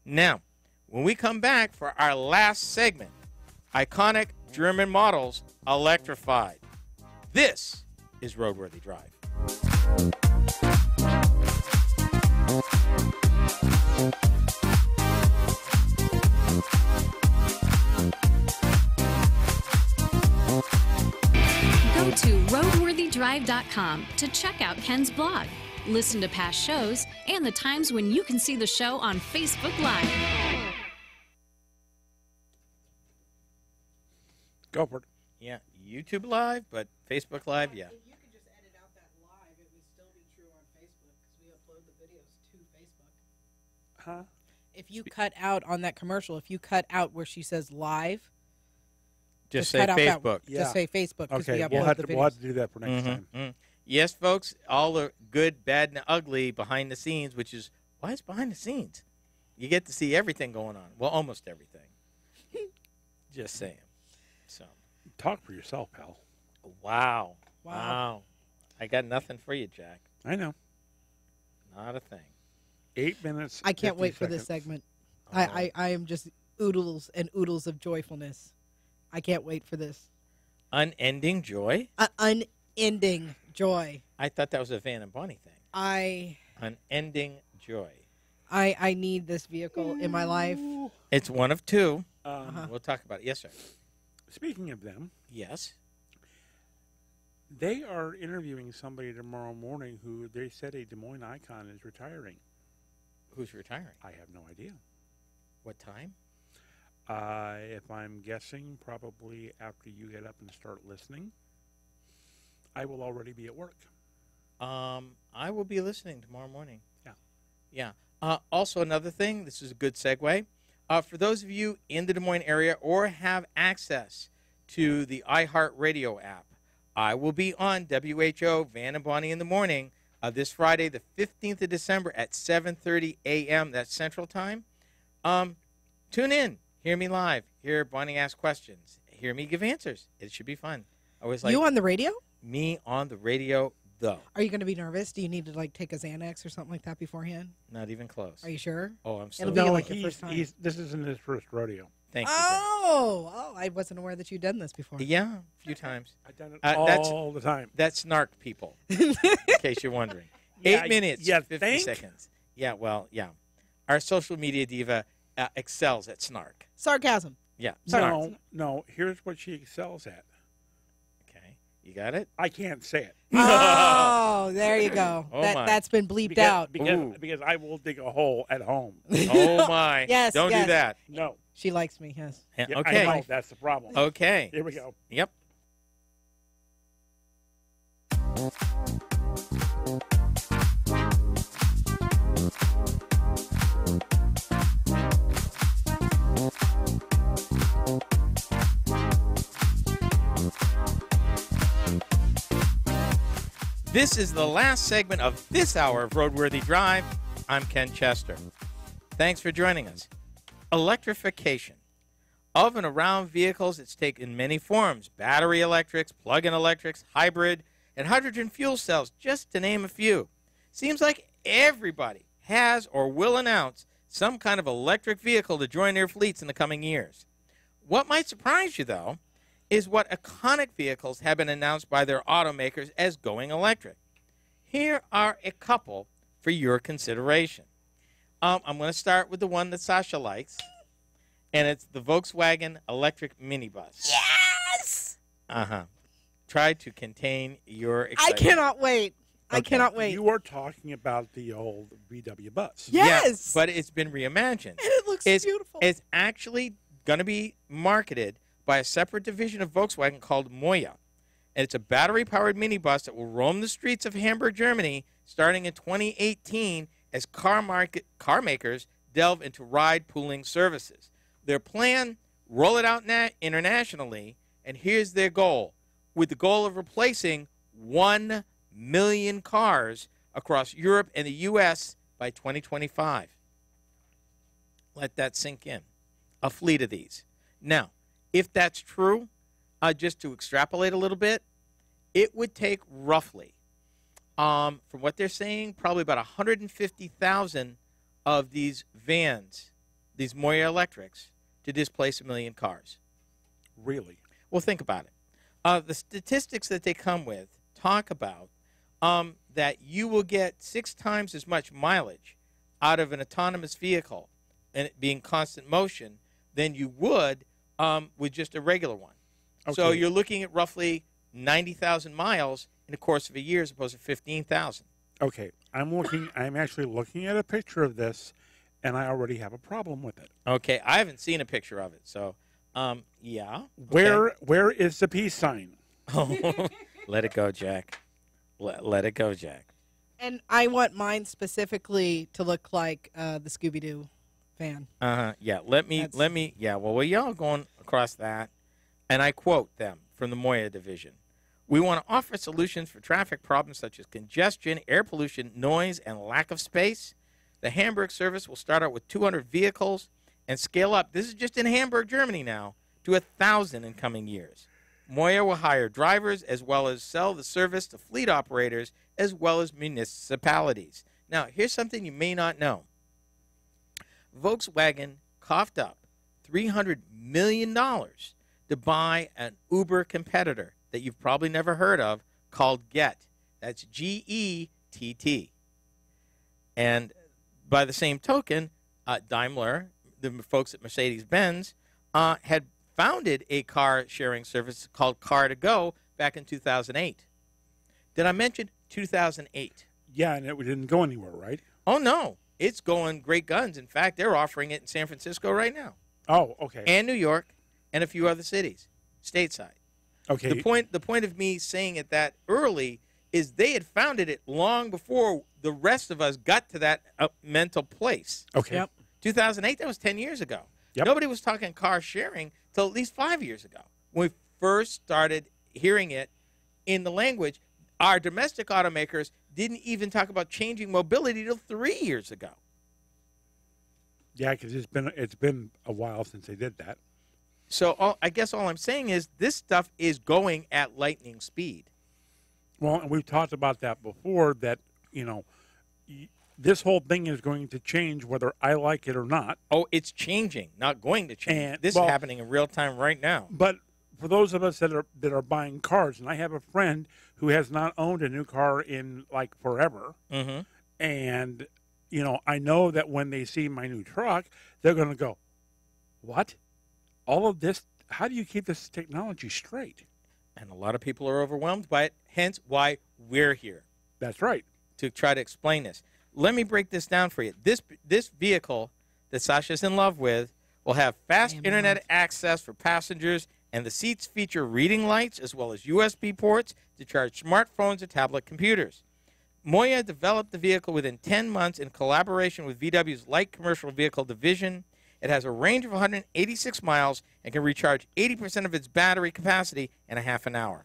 Now, when we come back for our last segment, iconic German models electrified. This is Roadworthy Drive.
Go to RoadWorthyDrive.com to check out Ken's blog, listen to past shows, and the times when you can see the show on Facebook Live.
Go for it.
Yeah, YouTube Live, but Facebook Live, yeah.
If you could just edit out that live, it would still be true on Facebook because we upload the videos to Facebook.
Huh?
If you cut out on that commercial, if you cut out where she says live,
Just say Facebook.
Just say Facebook because we upload the videos.
We'll have to do that for next time.
Mm-hmm. Yes, folks, all the good, bad, and ugly behind the scenes, which is, why is behind the scenes? You get to see everything going on. Well, almost everything. Just saying. So,
talk for yourself, pal.
Wow. I got nothing for you, Jack.
I know.
Not a thing.
8 minutes.
I can't wait for this segment. I am just oodles and oodles of joyfulness. I can't wait for this.
Unending joy?
Unending joy.
I thought that was a Van and Bonnie thing. Unending joy.
I need this vehicle in my life.
It's one of two. We'll talk about it. Yes, sir.
Speaking of them.
Yes.
They are interviewing somebody tomorrow morning who they said a Des Moines icon is retiring.
Who's retiring?
I have no idea.
What time?
If I'm guessing, probably after you get up and start listening. I will already be at work.
I will be listening tomorrow morning.
Yeah.
Also, another thing, this is a good segue. For those of you in the Des Moines area or have access to the iHeartRadio app, I will be on WHO Van and Bonnie in the morning this Friday, the 15th of December at 7:30 a.m. That's Central Time. Tune in. Hear me live. Hear Bonnie ask questions. Hear me give answers. It should be fun. I always like
you on the radio?
Me on the radio, though.
Are you going to be nervous? Do you need to take a Xanax or something like that beforehand?
Not even close.
Are you sure?
Oh, I'm so.
It'll be your first time.
This isn't his first rodeo.
Thank you.
I wasn't aware that you'd done this before.
Yeah, a few times.
I've done it all the time.
That's snark, people, in case you're wondering. 8 minutes, 50 seconds. Yeah, well, yeah. Our social media diva excels at snark.
Sarcasm.
Yeah.
No. Here's what she excels at.
Okay. You got it?
I can't say it.
Oh, there you go.
Oh,
that's been bleeped out.
Because I will dig a hole at home.
Oh, my.
Yes,
Don't do that.
No.
She likes me, yes.
Yeah,
Yeah,
okay.
I know, that's the problem.
Okay.
Here we go.
Yep. This is the last segment of this hour of Roadworthy Drive. I'm Ken Chester. Thanks for joining us. Electrification. Of and around vehicles, it's taken many forms. Battery electrics, plug-in electrics, hybrid, and hydrogen fuel cells, just to name a few. Seems like everybody has or will announce some kind of electric vehicle to join their fleets in the coming years. What might surprise you, though, is what iconic vehicles have been announced by their automakers as going electric. Here are a couple for your consideration. I'm going to start with the one that Sasha likes, and it's the Volkswagen electric minibus.
Yes!
Try to contain your excitement.
I cannot wait. I cannot wait.
You are talking about the old VW bus.
Yes!
Yeah, but it's been reimagined.
And it looks beautiful.
It's actually going to be marketed by a separate division of Volkswagen called Moya. And it's a battery-powered minibus that will roam the streets of Hamburg, Germany, starting in 2018 as car makers delve into ride-pooling services. Their plan, roll it out internationally, and here's their goal, with the goal of replacing 1 million cars across Europe and the U.S. by 2025. Let that sink in. A fleet of these. Now, if that's true, just to extrapolate a little bit, it would take roughly, from what they're saying, probably about 150,000 of these vans, these Moya electrics, to displace 1 million cars.
Really?
Well, think about it. The statistics that they come with talk about that you will get 6 times as much mileage out of an autonomous vehicle and it being constant motion than you would with just a regular one. Okay. So you're looking at roughly 90,000 miles in the course of a year as opposed to 15,000.
Okay, I'm actually looking at a picture of this, and I already have a problem with it.
Okay, I haven't seen a picture of it, so yeah.
Where is the peace sign?
Let it go, Jack. Let it go, Jack.
And I want mine specifically to look like the Scooby-Doo van.
Yeah, well, we all going across that, and I quote them from the Moya division. We want to offer solutions for traffic problems such as congestion, air pollution, noise, and lack of space. The Hamburg service will start out with 200 vehicles and scale up. This is just in Hamburg, Germany now, to 1,000 in coming years. Moya will hire drivers as well as sell the service to fleet operators as well as municipalities. Now, here's something you may not know. Volkswagen coughed up $300 million to buy an Uber competitor that you've probably never heard of called Get. That's G-E-T-T. And by the same token, Daimler, the folks at Mercedes-Benz, had founded a car-sharing service called Car2Go back in 2008. Did I mention 2008?
Yeah, and it didn't go anywhere, right?
Oh, no. It's going great guns. In fact, they're offering it in San Francisco right now.
Oh, okay.
And New York and a few other cities, stateside.
Okay.
The point of me saying it that early is they had founded it long before the rest of us got to that mental place.
Okay.
Yep.
2008, that was 10 years ago.
Yep.
Nobody was talking car sharing till at least 5 years ago. When we first started hearing it in the language, our domestic automakers didn't even talk about changing mobility till 3 years ago.
Yeah, because it's been a while since they did that.
So I guess all I'm saying is this stuff is going at lightning speed.
Well, and we've talked about that before, that, this whole thing is going to change whether I like it or not.
Oh, it's changing, not going to change. This is happening in real time right now.
But for those of us that are buying cars, and I have a friend who has not owned a new car in like forever, and I know that when they see my new truck, they're going to go, "What? all of this, how do you keep this technology straight?
And a lot of people are overwhelmed by it, hence why we're here.
That's right.
To try to explain this. Let me break this down for you. This vehicle that Sasha's in love with will have fast internet access for passengers, and the seats feature reading lights as well as USB ports to charge smartphones and tablet computers. Moya developed the vehicle within 10 months in collaboration with VW's Light Commercial Vehicle Division. It has a range of 186 miles and can recharge 80% of its battery capacity in a half an hour.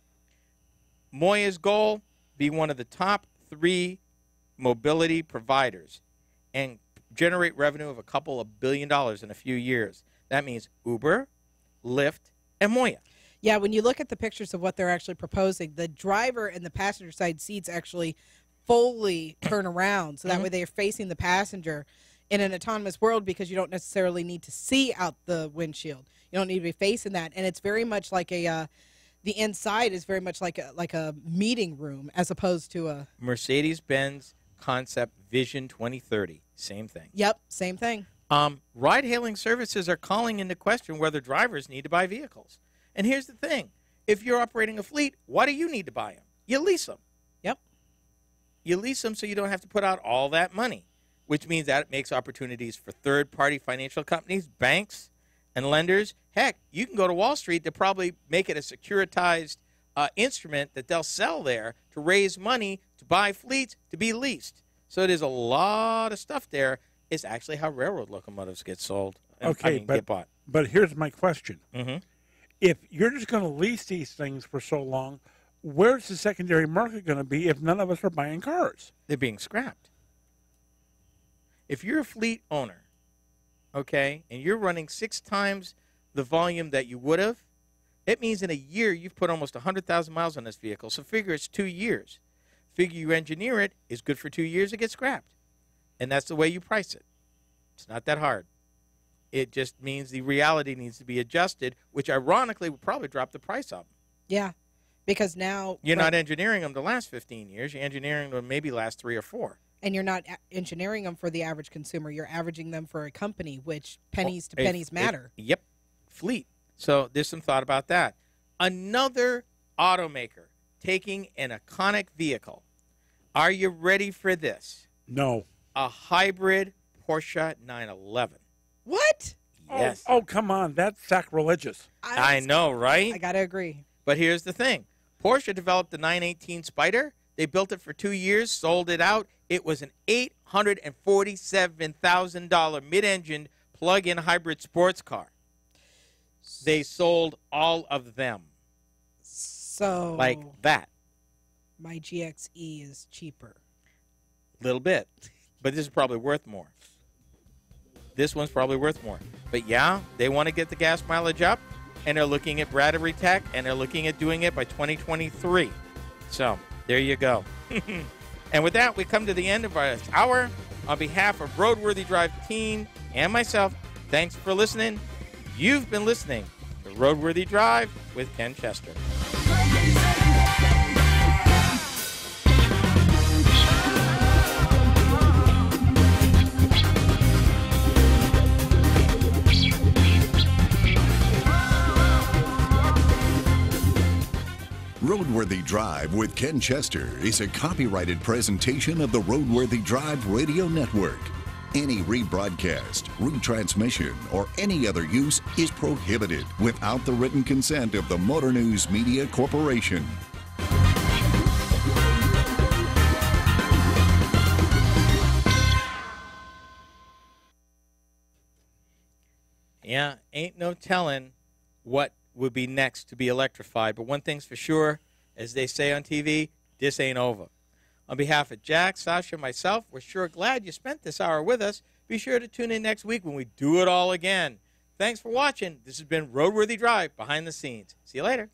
Moya's goal, be one of the top 3 mobility providers and generate revenue of a couple of $1 billion in a few years. That means Uber, Lyft, and Moya.
Yeah, when you look at the pictures of what they're actually proposing, the driver and the passenger side seats actually fully turn around, so that way they are facing the passenger in an autonomous world, because you don't necessarily need to see out the windshield. You don't need to be facing that, and it's very much like the inside is very much like a meeting room as opposed to a
Mercedes-Benz Concept Vision 2030. Same thing.
Yep, same thing.
Ride-hailing services are calling into question whether drivers need to buy vehicles. And here's the thing. If you're operating a fleet, why do you need to buy them? You lease them.
Yep.
You lease them so you don't have to put out all that money, which means that it makes opportunities for third-party financial companies, banks, and lenders. Heck, you can go to Wall Street to probably make it a securitized instrument that they'll sell there to raise money to buy fleets to be leased. So there's a lot of stuff there. It's actually how railroad locomotives get sold. Get bought.
But here's my question.
Mm-hmm.
If you're just going to lease these things for so long, where's the secondary market going to be if none of us are buying cars?
They're being scrapped. If you're a fleet owner, okay, and you're running 6 times the volume that you would have, it means in a year you've put almost 100,000 miles on this vehicle. So figure it's 2 years. Figure you engineer it, is good for 2 years, it gets scrapped. And that's the way you price it. It's not that hard. It just means the reality needs to be adjusted, which ironically would probably drop the price up.
Yeah, because now
you're not engineering them to last 15 years. You're engineering them to maybe last 3 or 4.
And you're not engineering them for the average consumer. You're averaging them for a company, which pennies to pennies matter.
Yep, fleet. So there's some thought about that. Another automaker taking an iconic vehicle. Are you ready for this?
No.
A hybrid Porsche 911.
What?
Yes.
Oh, come on. That's sacrilegious.
I know, right?
I got to agree.
But here's the thing. Porsche developed the 918 Spyder. They built it for 2 years, sold it out. It was an $847,000 mid-engine plug-in hybrid sports car. They sold all of them.
So
like that.
My GXE is cheaper.
Little bit. But this is probably worth more. This one's probably worth more. But yeah, they want to get the gas mileage up, and they're looking at battery tech, and they're looking at doing it by 2023. So there you go. And with that, we come to the end of our hour. On behalf of RoadWorthy Drive team and myself, thanks for listening. You've been listening to RoadWorthy Drive with Ken Chester.
RoadWorthy Drive with Ken Chester is a copyrighted presentation of the RoadWorthy Drive Radio Network. Any rebroadcast, retransmission, or any other use is prohibited without the written consent of the Motor News Media Corporation.
Yeah, ain't no telling what would be next to be electrified. But one thing's for sure, as they say on TV, this ain't over. On behalf of Jack, Sasha, and myself, we're sure glad you spent this hour with us. Be sure to tune in next week when we do it all again. Thanks for watching. This has been RoadWorthy Drive Behind the Scenes. See you later.